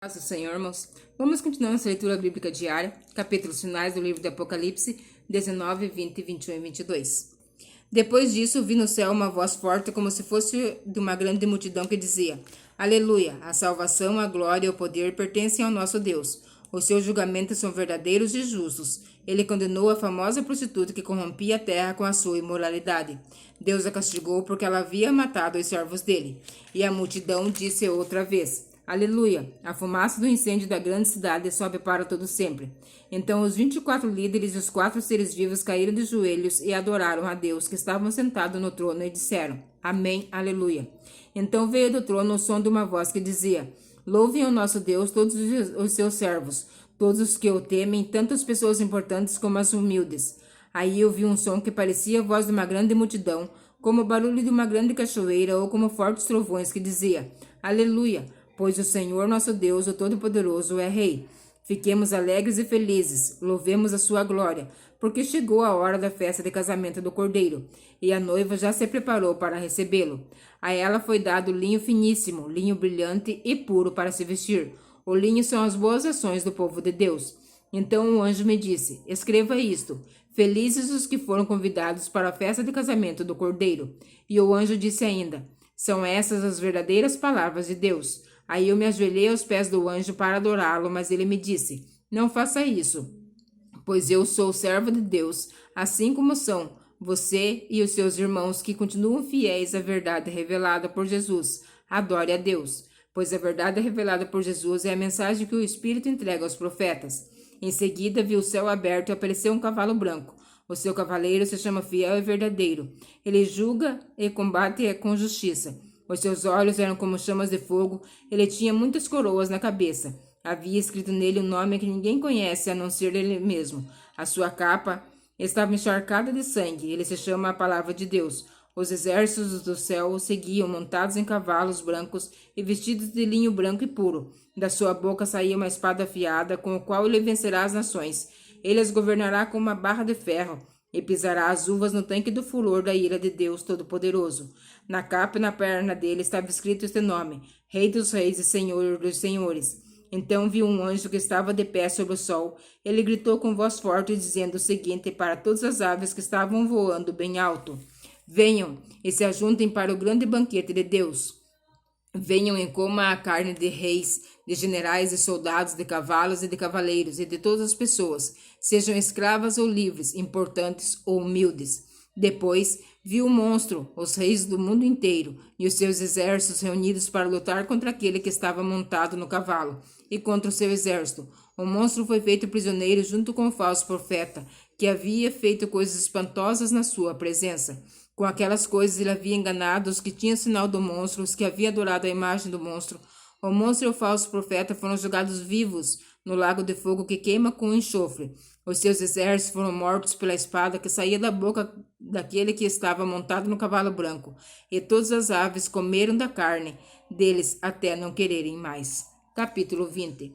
Paz do Senhor, irmãos. Vamos continuar nossa leitura bíblica diária, capítulos finais do livro do Apocalipse, 19, 20, 21 e 22. Depois disso, vi no céu uma voz forte, como se fosse de uma grande multidão, que dizia: Aleluia! A salvação, a glória e o poder pertencem ao nosso Deus. Os seus julgamentos são verdadeiros e justos. Ele condenou a famosa prostituta que corrompia a terra com a sua imoralidade. Deus a castigou porque ela havia matado os servos dele. E a multidão disse outra vez: Aleluia! A fumaça do incêndio da grande cidade sobe para todo sempre. Então os 24 líderes e os 4 seres vivos caíram de joelhos e adoraram a Deus que estavam sentados no trono e disseram: Amém, aleluia. Então veio do trono o som de uma voz que dizia: Louvem ao nosso Deus todos os seus servos, todos os que o temem, tanto as pessoas importantes como as humildes. Aí eu vi um som que parecia a voz de uma grande multidão, como o barulho de uma grande cachoeira ou como fortes trovões, que dizia: Aleluia! Pois o Senhor nosso Deus, o Todo-Poderoso, é Rei. Fiquemos alegres e felizes, louvemos a sua glória, porque chegou a hora da festa de casamento do Cordeiro, e a noiva já se preparou para recebê-lo. A ela foi dado linho finíssimo, linho brilhante e puro para se vestir. O linho são as boas ações do povo de Deus. Então o anjo me disse: Escreva isto: Felizes os que foram convidados para a festa de casamento do Cordeiro. E o anjo disse ainda: São essas as verdadeiras palavras de Deus. Aí eu me ajoelhei aos pés do anjo para adorá-lo, mas ele me disse: Não faça isso, pois eu sou servo de Deus, assim como são você e os seus irmãos que continuam fiéis à verdade revelada por Jesus. Adore a Deus, pois a verdade revelada por Jesus é a mensagem que o Espírito entrega aos profetas. Em seguida, vi o céu aberto e apareceu um cavalo branco. O seu cavaleiro se chama Fiel e Verdadeiro. Ele julga e combate com justiça. Os seus olhos eram como chamas de fogo. Ele tinha muitas coroas na cabeça. Havia escrito nele um nome que ninguém conhece a não ser ele mesmo. A sua capa estava encharcada de sangue. Ele se chama a Palavra de Deus. Os exércitos do céu o seguiam, montados em cavalos brancos e vestidos de linho branco e puro. Da sua boca saía uma espada afiada, com a qual ele vencerá as nações. Ele as governará com uma barra de ferro, e pisará as uvas no tanque do furor da ira de Deus Todo-Poderoso. Na capa e na perna dele estava escrito este nome: Rei dos Reis e Senhor dos Senhores. Então vi um anjo que estava de pé sobre o sol. Ele gritou com voz forte, dizendo o seguinte para todas as aves que estavam voando bem alto: Venham e se ajuntem para o grande banquete de Deus. Venham e comam a carne de reis, de generais e soldados, de cavalos e de cavaleiros, e de todas as pessoas, sejam escravas ou livres, importantes ou humildes. Depois viu o monstro, os reis do mundo inteiro, e os seus exércitos reunidos para lutar contra aquele que estava montado no cavalo, e contra o seu exército. O monstro foi feito prisioneiro junto com o falso profeta, que havia feito coisas espantosas na sua presença. Com aquelas coisas ele havia enganado os que tinham sinal do monstro, os que haviam adorado a imagem do monstro. O monstro e o falso profeta foram jogados vivos no lago de fogo que queima com enxofre. Os seus exércitos foram mortos pela espada que saía da boca daquele que estava montado no cavalo branco, e todas as aves comeram da carne deles até não quererem mais. Capítulo 20.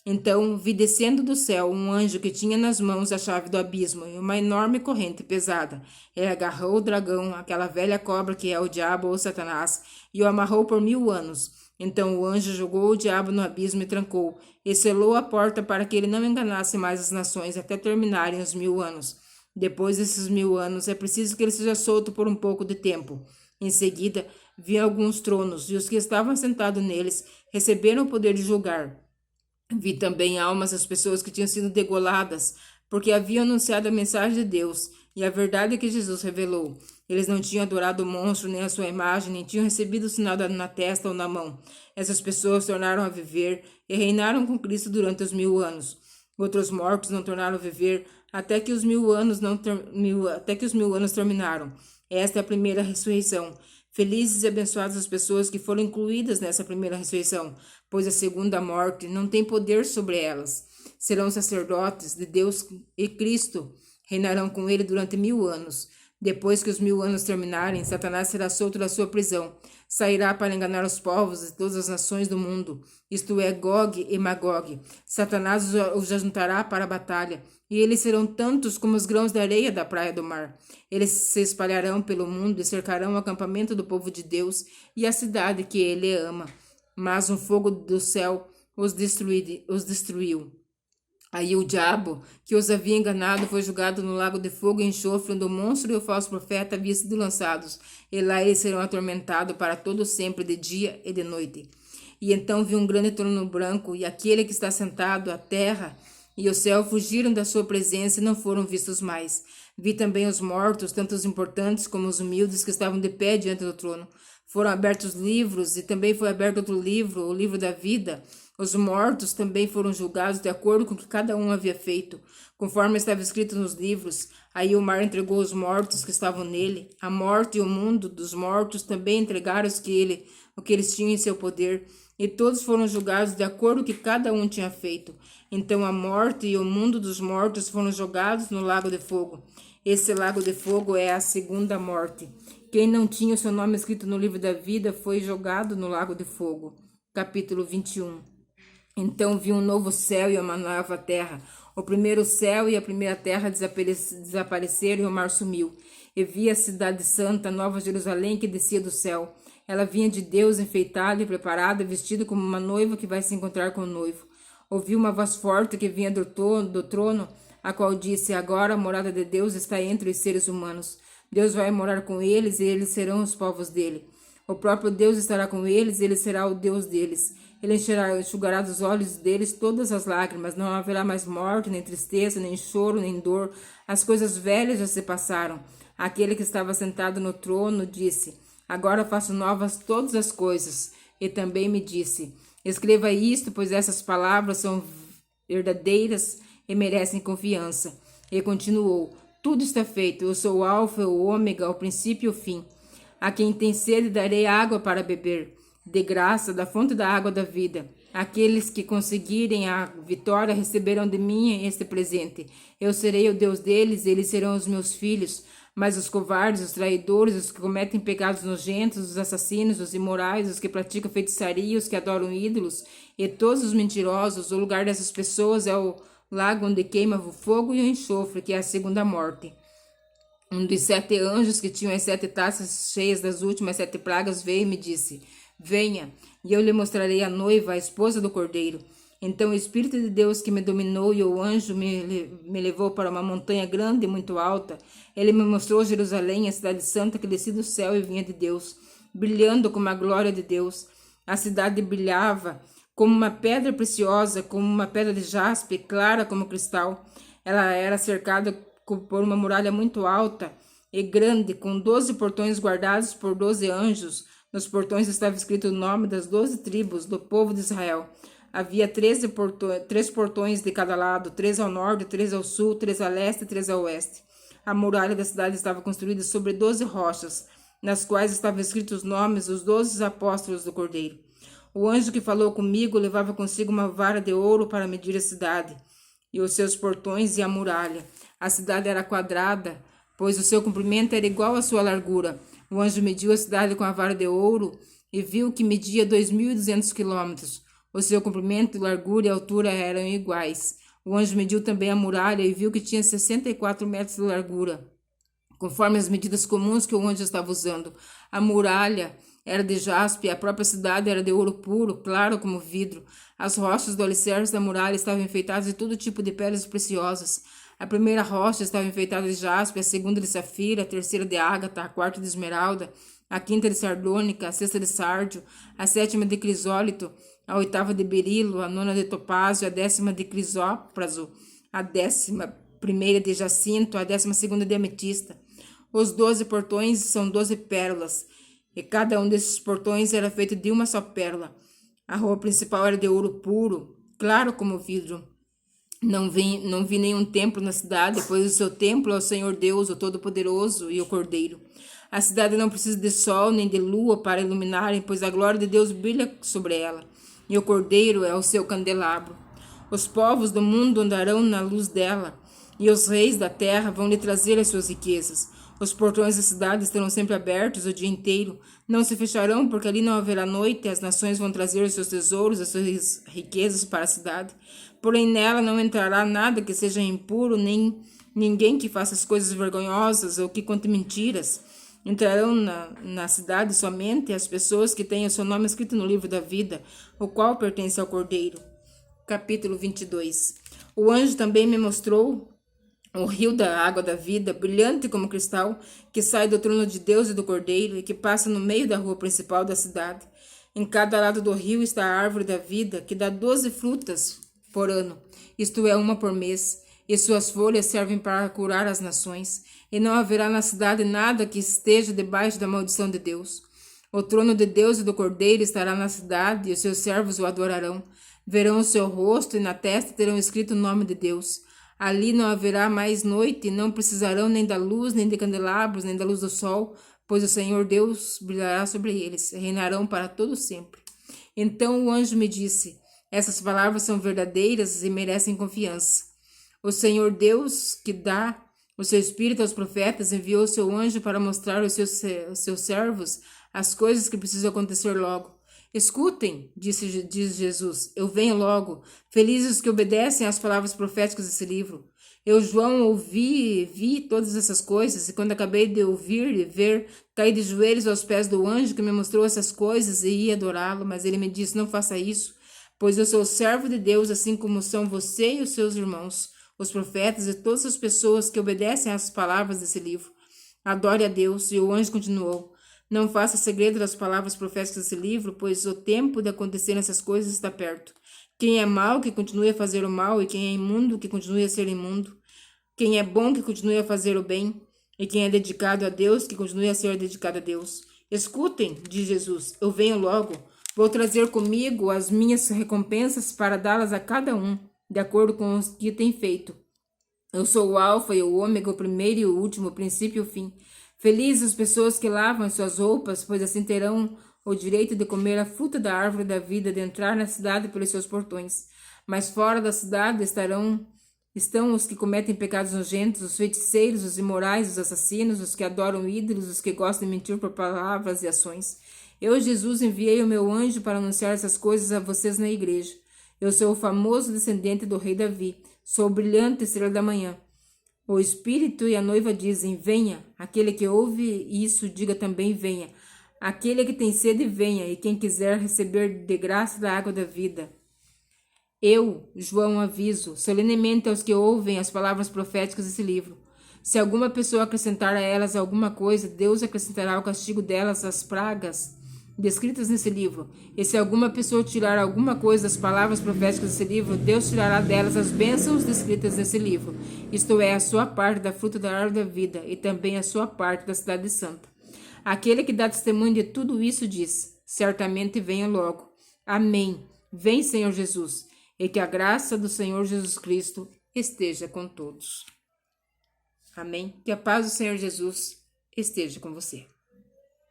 Então vi descendo do céu um anjo que tinha nas mãos a chave do abismo e uma enorme corrente pesada. Ele agarrou o dragão, aquela velha cobra que é o diabo ou Satanás, e o amarrou por 1000 anos. Então o anjo jogou o diabo no abismo e trancou, e selou a porta para que ele não enganasse mais as nações até terminarem os 1000 anos. Depois desses 1000 anos, é preciso que ele seja solto por um pouco de tempo. Em seguida, vi alguns tronos, e os que estavam sentados neles receberam o poder de julgar. Vi também almas das pessoas que tinham sido degoladas, porque haviam anunciado a mensagem de Deus e a verdade que Jesus revelou. Eles não tinham adorado o monstro nem a sua imagem, nem tinham recebido o sinal na testa ou na mão. Essas pessoas tornaram a viver e reinaram com Cristo durante os 1000 anos. Outros mortos não tornaram a viver até que os 1000 anos terminaram. Esta é a primeira ressurreição. Felizes e abençoadas as pessoas que foram incluídas nessa primeira ressurreição, pois a segunda morte não tem poder sobre elas. Serão sacerdotes de Deus e Cristo reinarão com ele durante 1000 anos. Depois que os 1000 anos terminarem, Satanás será solto da sua prisão. Sairá para enganar os povos de todas as nações do mundo, isto é, Gog e Magog. Satanás os ajuntará para a batalha, e eles serão tantos como os grãos de areia da praia do mar. Eles se espalharão pelo mundo e cercarão o acampamento do povo de Deus e a cidade que ele ama. Mas um fogo do céu os destruiu. Aí o diabo, que os havia enganado, foi jogado no lago de fogo e enxofre, onde o monstro e o falso profeta haviam sido lançados, e lá eles serão atormentados para todo sempre, de dia e de noite. E então vi um grande trono branco, e aquele que está sentado, a terra e o céu fugiram da sua presença e não foram vistos mais. Vi também os mortos, tanto os importantes como os humildes, que estavam de pé diante do trono. Foram abertos livros, e também foi aberto outro livro, o livro da vida. Os mortos também foram julgados de acordo com o que cada um havia feito, conforme estava escrito nos livros. Aí o mar entregou os mortos que estavam nele. A morte e o mundo dos mortos também entregaram o que eles tinham em seu poder, e todos foram julgados de acordo com o que cada um tinha feito. Então a morte e o mundo dos mortos foram jogados no lago de fogo. Esse lago de fogo é a segunda morte. Quem não tinha o seu nome escrito no livro da vida foi jogado no lago de fogo. Capítulo 21. Então vi um novo céu e uma nova terra. O primeiro céu e a primeira terra desapareceram e o mar sumiu. E vi a cidade santa, Nova Jerusalém, que descia do céu. Ela vinha de Deus, enfeitada e preparada, vestida como uma noiva que vai se encontrar com o noivo. Ouvi uma voz forte que vinha do trono, a qual disse: Agora a morada de Deus está entre os seres humanos. Deus vai morar com eles e eles serão os povos dele. O próprio Deus estará com eles e ele será o Deus deles. Ele enxugará dos olhos deles todas as lágrimas. Não haverá mais morte, nem tristeza, nem choro, nem dor. As coisas velhas já se passaram. Aquele que estava sentado no trono disse: Agora faço novas todas as coisas. E também me disse: Escreva isto, pois essas palavras são verdadeiras e merecem confiança. E continuou: Tudo está feito. Eu sou o Alfa, o Ômega, o princípio e o fim. A quem tem sede darei água para beber, de graça, da fonte da água da vida. Aqueles que conseguirem a vitória receberão de mim este presente. Eu serei o Deus deles, e eles serão os meus filhos. Mas os covardes, os traidores, os que cometem pecados nojentos, os assassinos, os imorais, os que praticam feitiçaria, os que adoram ídolos, e todos os mentirosos, o lugar dessas pessoas é o lago onde queima o fogo e o enxofre, que é a segunda morte. Um dos 7 anjos que tinham as 7 taças cheias das últimas 7 pragas veio e me disse: Venha, e eu lhe mostrarei a noiva, a esposa do Cordeiro. Então o Espírito de Deus que me dominou e o anjo me levou para uma montanha grande e muito alta. Ele me mostrou Jerusalém, a cidade santa que descia do céu e vinha de Deus, brilhando como a glória de Deus. A cidade brilhava como uma pedra preciosa, como uma pedra de jaspe, clara como cristal. Ela era cercada por uma muralha muito alta e grande, com 12 portões guardados por 12 anjos. Nos portões estava escrito o nome das 12 tribos do povo de Israel. Havia 3 portões de cada lado, 3 ao norte, 3 ao sul, 3 a leste e 3 a oeste. A muralha da cidade estava construída sobre 12 rochas, nas quais estavam escritos os nomes dos 12 apóstolos do Cordeiro. O anjo que falou comigo levava consigo uma vara de ouro para medir a cidade, e os seus portões e a muralha. A cidade era quadrada, pois o seu comprimento era igual à sua largura. O anjo mediu a cidade com a vara de ouro e viu que media 2.200 quilômetros. O seu comprimento, largura e altura eram iguais. O anjo mediu também a muralha e viu que tinha 64 metros de largura, conforme as medidas comuns que o anjo estava usando. A muralha era de jaspe e a própria cidade era de ouro puro, claro como vidro. As rochas do alicerce da muralha estavam enfeitadas de todo tipo de pedras preciosas. A primeira rocha estava enfeitada de jaspe, a segunda de safira, a terceira de ágata, a quarta de esmeralda, a quinta de sardônica, a sexta de sárdio, a sétima de crisólito, a oitava de berilo, a nona de topázio, a 10ª de crisópraso, a 11ª de jacinto, a 12ª de ametista. Os 12 portões são 12 pérolas, e cada um desses portões era feito de uma só pérola. A rua principal era de ouro puro, claro como vidro. Não vi nenhum templo na cidade, pois o seu templo é o Senhor Deus, o Todo-Poderoso e o Cordeiro. A cidade não precisa de sol nem de lua para iluminarem, pois a glória de Deus brilha sobre ela, e o Cordeiro é o seu candelabro. Os povos do mundo andarão na luz dela, e os reis da terra vão lhe trazer as suas riquezas. Os portões da cidade estarão sempre abertos o dia inteiro, não se fecharão, porque ali não haverá noite, e as nações vão trazer os seus tesouros, as suas riquezas para a cidade. Porém nela não entrará nada que seja impuro, nem ninguém que faça as coisas vergonhosas ou que conte mentiras. Entrarão na cidade somente as pessoas que têm o seu nome escrito no livro da vida, o qual pertence ao Cordeiro. capítulo 22. O anjo também me mostrou o rio da água da vida, brilhante como cristal, que sai do trono de Deus e do Cordeiro e que passa no meio da rua principal da cidade. Em cada lado do rio está a árvore da vida, que dá 12 frutas por ano, isto é, uma por mês, e suas folhas servem para curar as nações, e não haverá na cidade nada que esteja debaixo da maldição de Deus. O trono de Deus e do Cordeiro estará na cidade, e os seus servos o adorarão. Verão o seu rosto, e na testa terão escrito o nome de Deus. Ali não haverá mais noite, e não precisarão nem da luz, nem de candelabros, nem da luz do sol, pois o Senhor Deus brilhará sobre eles, reinarão para todo sempre. Então o anjo me disse: essas palavras são verdadeiras e merecem confiança. O Senhor Deus, que dá o seu Espírito aos profetas, enviou o seu anjo para mostrar aos seus servos as coisas que precisam acontecer logo. Escutem, diz Jesus, eu venho logo. Felizes os que obedecem às palavras proféticas desse livro. Eu, João, ouvi e vi todas essas coisas, e quando acabei de ouvir e ver, caí de joelhos aos pés do anjo que me mostrou essas coisas e ia adorá-lo, mas ele me disse: não faça isso, pois eu sou servo de Deus, assim como são você e os seus irmãos, os profetas e todas as pessoas que obedecem às palavras desse livro. Adore a Deus. E o anjo continuou: não faça segredo das palavras proféticas desse livro, pois o tempo de acontecer essas coisas está perto. Quem é mau, que continue a fazer o mal, e quem é imundo, que continue a ser imundo. Quem é bom, que continue a fazer o bem, e quem é dedicado a Deus, que continue a ser dedicado a Deus. Escutem, diz Jesus, eu venho logo. Vou trazer comigo as minhas recompensas para dá-las a cada um, de acordo com o que tem feito. Eu sou o Alfa e o Ômega, o primeiro e o último, o princípio e o fim. Felizes as pessoas que lavam as suas roupas, pois assim terão o direito de comer a fruta da árvore da vida, de entrar na cidade pelos seus portões. Mas fora da cidade estão os que cometem pecados nojentos, os feiticeiros, os imorais, os assassinos, os que adoram ídolos, os que gostam de mentir por palavras e ações. Eu, Jesus, enviei o meu anjo para anunciar essas coisas a vocês na igreja. Eu sou o famoso descendente do rei Davi, sou o brilhante estrela da manhã. O Espírito e a noiva dizem: venha. Aquele que ouve isso, diga também: venha. Aquele que tem sede, venha, e quem quiser receber de graça da água da vida. Eu, João, aviso solenemente aos que ouvem as palavras proféticas desse livro. Se alguma pessoa acrescentar a elas alguma coisa, Deus acrescentará o castigo delas às pragas descritas nesse livro. E se alguma pessoa tirar alguma coisa das palavras proféticas desse livro, Deus tirará delas as bênçãos descritas nesse livro, isto é, a sua parte da fruta da árvore da vida, e também a sua parte da cidade santa. Aquele que dá testemunho de tudo isso diz: certamente venha logo. Amém. Vem, Senhor Jesus, e que a graça do Senhor Jesus Cristo esteja com todos. Amém. Que a paz do Senhor Jesus esteja com você.